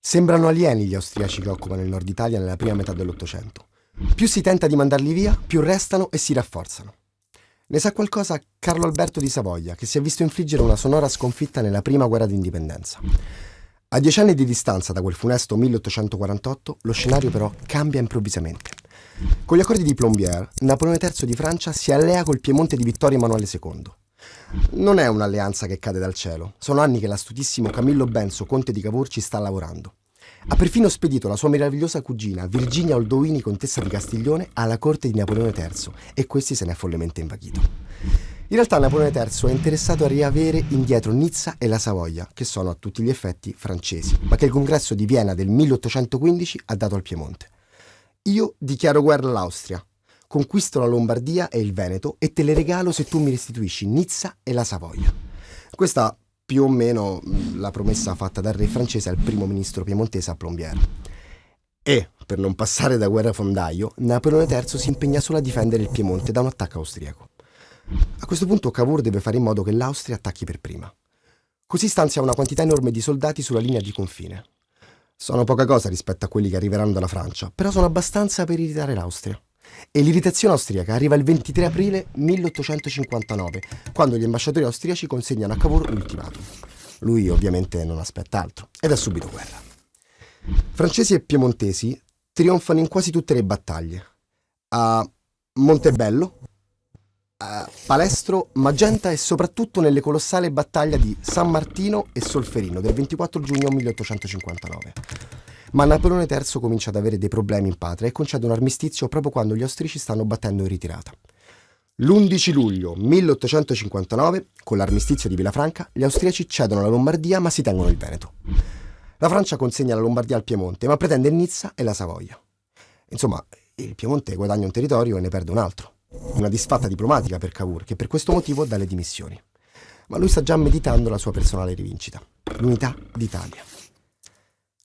Sembrano alieni gli austriaci che occupano il nord Italia nella prima metà dell'Ottocento. Più si tenta di mandarli via, più restano e si rafforzano. Ne sa qualcosa Carlo Alberto di Savoia, che si è visto infliggere una sonora sconfitta nella prima guerra d'indipendenza. A 10 anni di distanza da quel funesto 1848, lo scenario però cambia improvvisamente. Con gli accordi di Plombières, Napoleone III di Francia si allea col Piemonte di Vittorio Emanuele II. Non è un'alleanza che cade dal cielo, sono anni che l'astutissimo Camillo Benso, conte di Cavour, ci sta lavorando. Ha perfino spedito la sua meravigliosa cugina, Virginia Oldovini, contessa di Castiglione, alla corte di Napoleone III e questi se ne è follemente invaghito. In realtà Napoleone III è interessato a riavere indietro Nizza e la Savoia, che sono a tutti gli effetti francesi, ma che il congresso di Vienna del 1815 ha dato al Piemonte. Io dichiaro guerra all'Austria, conquisto la Lombardia e il Veneto e te le regalo se tu mi restituisci Nizza e la Savoia. Questa più o meno la promessa fatta dal re francese al primo ministro piemontese a Plombières. E, per non passare da guerrafondaio, Napoleone III si impegna solo a difendere il Piemonte da un attacco austriaco. A questo punto Cavour deve fare in modo che l'Austria attacchi per prima. Così stanzia una quantità enorme di soldati sulla linea di confine. Sono poca cosa rispetto a quelli che arriveranno dalla Francia, però sono abbastanza per irritare l'Austria. E l'irritazione austriaca arriva il 23 aprile 1859, quando gli ambasciatori austriaci consegnano a Cavour un ultimatum. Lui ovviamente non aspetta altro, ed è subito guerra. Francesi e piemontesi trionfano in quasi tutte le battaglie. A Montebello, a Palestro, Magenta e soprattutto nelle colossali battaglie di San Martino e Solferino del 24 giugno 1859. Ma Napoleone III comincia ad avere dei problemi in patria e concede un armistizio proprio quando gli austriaci stanno battendo in ritirata. L'11 luglio 1859, con l'armistizio di Villafranca, gli austriaci cedono la Lombardia ma si tengono il Veneto. La Francia consegna la Lombardia al Piemonte, ma pretende Nizza e la Savoia. Insomma, il Piemonte guadagna un territorio e ne perde un altro. Una disfatta diplomatica per Cavour, che per questo motivo dà le dimissioni. Ma lui sta già meditando la sua personale rivincita, l'unità d'Italia.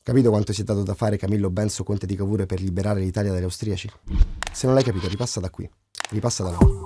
Capito quanto si è dato da fare Camillo Benso, conte di Cavour, per liberare l'Italia dagli austriaci? Se non l'hai capito, ripassa da qui, ripassa da noi.